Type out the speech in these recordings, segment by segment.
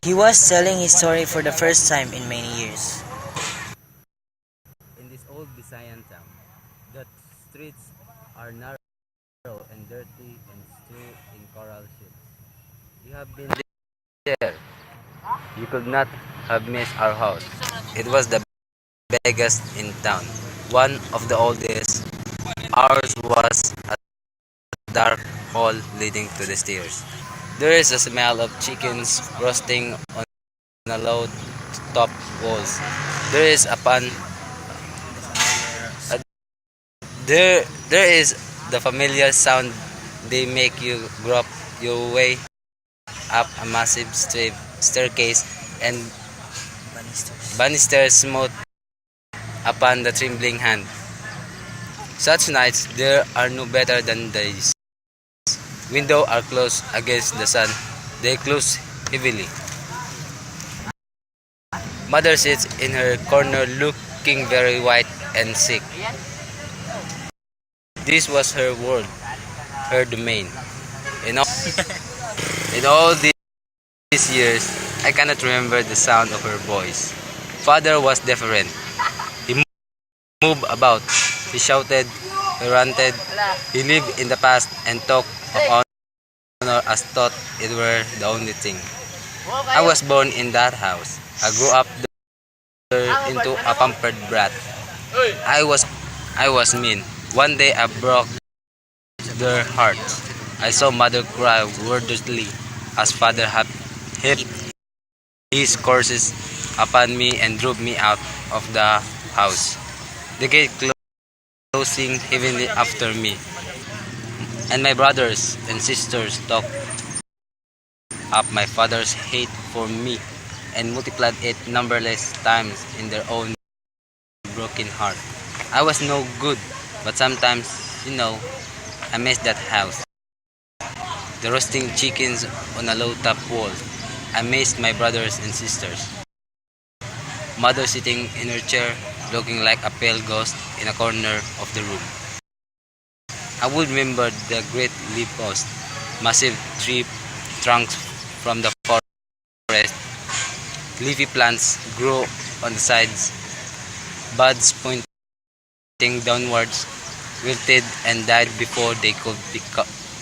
He was telling his story for the first time in many years. In this old Visayan town, the streets are narrow and dirty and strewn in coral shields. You have been there. You could not have missed our house. It was the biggest in town, one of the oldest. Ours was a dark hall leading to the stairs. There is a smell of chickens roasting on the low top walls. There is a pan. Uh, there is the familiar sound. They make you grope your way up a massive staircase and Banisters. banisters smooth upon the trembling hand. Such nights there are no better than these. Windows are closed against the sun. They close heavily. Mother sits in her corner looking very white and sick. This was her world, her domain. In all, in all these years, I cannot remember the sound of her voice. Father was different. He moved about. He shouted, he ranted, he lived in the past and talked of honor as thought it were the only thing. I was born in that house. I grew up there into a pampered brat. I was mean. One day I broke their hearts. I saw mother cry wordlessly as father heaped his curses upon me and drove me out of the house. The gate closing heavily after me, and my brothers and sisters talked up my father's hate for me and multiplied it numberless times in their own broken heart. I was no good, but sometimes, I miss that house. The roasting chickens on a low top wall. I missed my brothers and sisters. Mother sitting in her chair, looking like a pale ghost in a corner of the room. I would remember the great leaf post, massive tree trunks from the forest. Leafy plants grow on the sides, buds pointing downwards, wilted and died before they could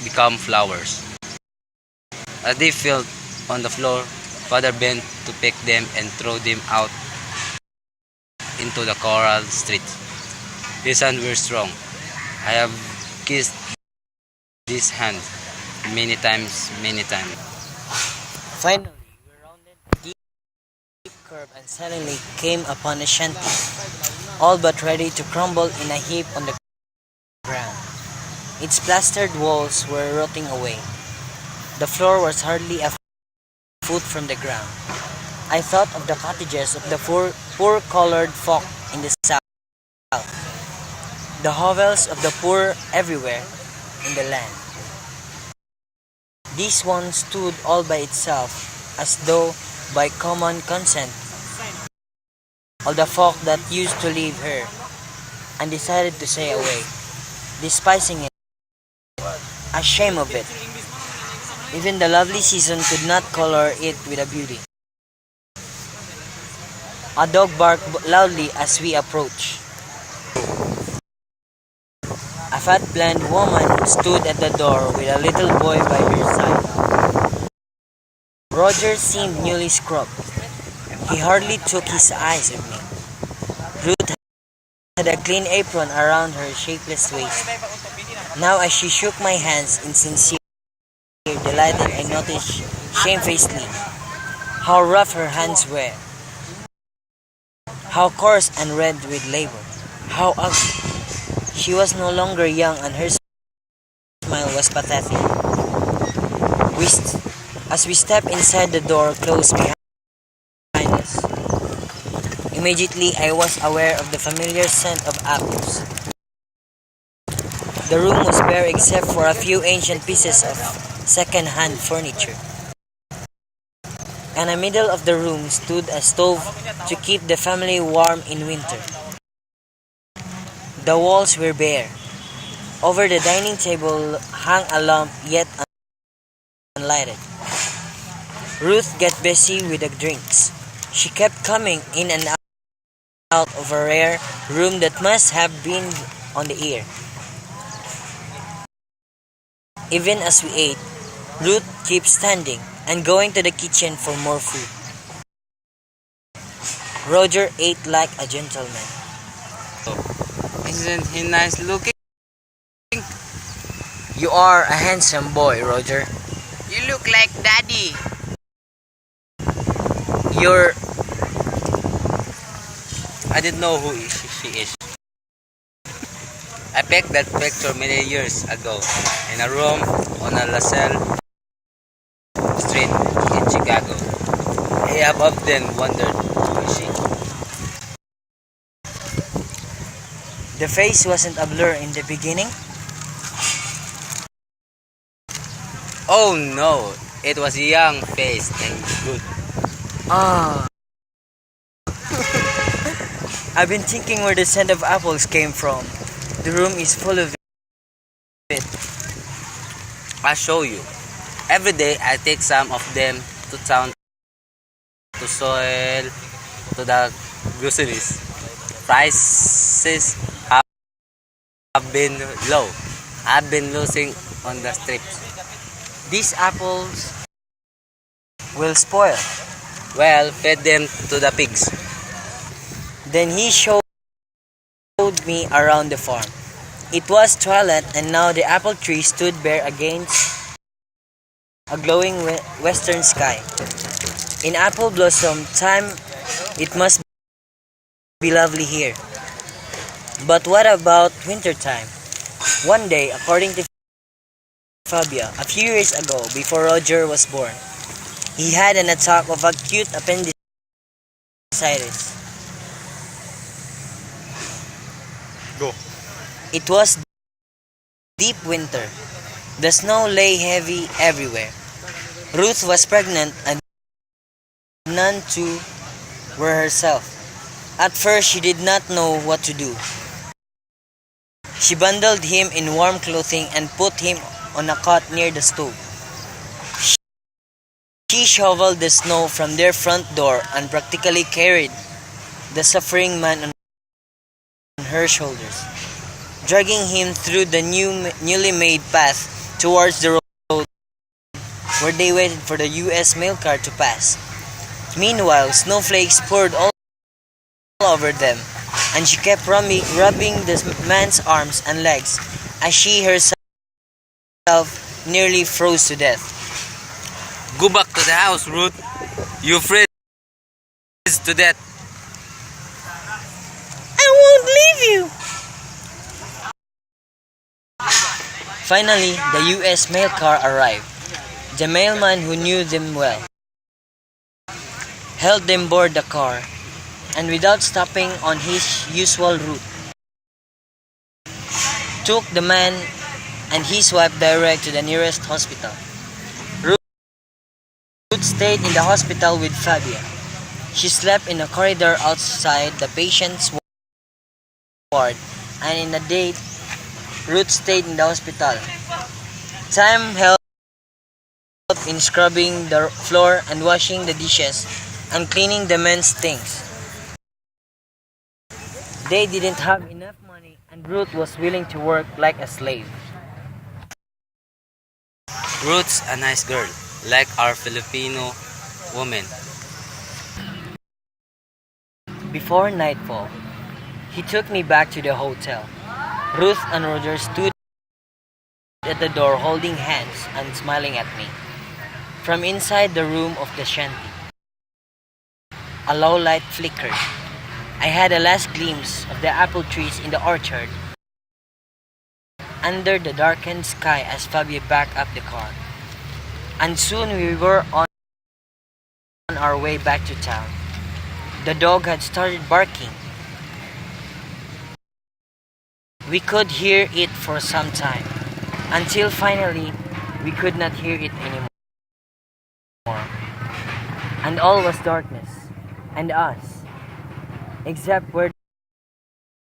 become flowers. As they fell on the floor, father bent to pick them and throw them out into the coral street. His hands were strong. I have kissed these hands many times, many times. Finally, we rounded a deep curve and suddenly came upon a shanty, all but ready to crumble in a heap on the ground. Its plastered walls were rotting away. The floor was hardly a foot from the ground. I thought of the cottages of the poor colored folk in the south, the hovels of the poor everywhere in the land. This one stood all by itself, as though by common consent. All the folk that used to live here, and decided to stay away, despising it, ashamed of it. Even the lovely season could not color it with a beauty. A dog barked loudly as we approached. A fat blonde woman stood at the door with a little boy by her side. Roger seemed newly scrubbed. He hardly took his eyes off me. Ruth had a clean apron around her shapeless waist. Now as she shook my hands in sincere delight, I noticed shamefacedly how rough her hands were, how coarse and red with labor, how ugly. She was no longer young and her smile was pathetic. As we stepped inside, the door closed behind us. Immediately I was aware of the familiar scent of apples. The room was bare except for a few ancient pieces of second-hand furniture. In the middle of the room stood a stove to keep the family warm in winter. The walls were bare. Over the dining table hung a lamp yet unlighted. Ruth got busy with the drinks. She kept coming in and out of a rare room that must have been on the air. Even as we ate, Ruth kept standing and going to the kitchen for more food. Roger ate like a gentleman. Isn't he nice looking? You are a handsome boy, Roger. You look like daddy. You're... I didn't know who she is. I picked that picture many years ago in a room on a LaSalle Street in Chicago. I have often wondered who is she. The face wasn't a blur in the beginning. Oh no, it was a young face and good. Ah. I've been thinking where the scent of apples came from. The room is full of it. I'll show you. Every day I take some of them to town to soil to the groceries. Prices have been low. I've been losing on the strips. These apples will spoil. Well, feed them to the pigs. Then he showed me around the farm. It was twilight and now the apple tree stood bare against a glowing western sky. In apple blossom time, it must be lovely here. But what about winter time? One day, according to Fabia, a few years ago, before Roger was born, he had an attack of acute appendicitis. Go. It was deep winter. The snow lay heavy everywhere. Ruth was pregnant and none too were herself. At first, she did not know what to do. She bundled him in warm clothing and put him on a cot near the stove. She shoveled the snow from their front door and practically carried the suffering man on her shoulders, dragging him through the newly made path towards the road where they waited for the U.S. mail car to pass. Meanwhile, snowflakes poured all over them, and she kept rubbing the man's arms and legs as she herself nearly froze to death. Go back to the house, Ruth. You freeze to death. I won't leave you! Finally, the U.S. mail car arrived. The mailman, who knew them well, helped them board the car, and without stopping on his usual route, took the man and his wife direct to the nearest hospital. Ruth stayed in the hospital with Fabia. She slept in a corridor outside the patient's ward, and in the day, Ruth stayed in the hospital. Time helped in scrubbing the floor and washing the dishes and cleaning the men's things. They didn't have enough money and Ruth was willing to work like a slave. Ruth's a nice girl, like our Filipino woman. Before nightfall, he took me back to the hotel. Ruth and Roger stood at the door holding hands and smiling at me. From inside the room of the shanty, a low light flickered. I had a last glimpse of the apple trees in the orchard under the darkened sky as Fabia backed up the car. And soon we were on our way back to town. The dog had started barking. We could hear it for some time, until finally we could not hear it anymore. And all was darkness, and us, except where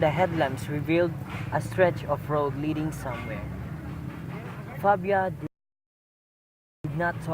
the headlamps revealed a stretch of road leading somewhere. Fabia did not talk.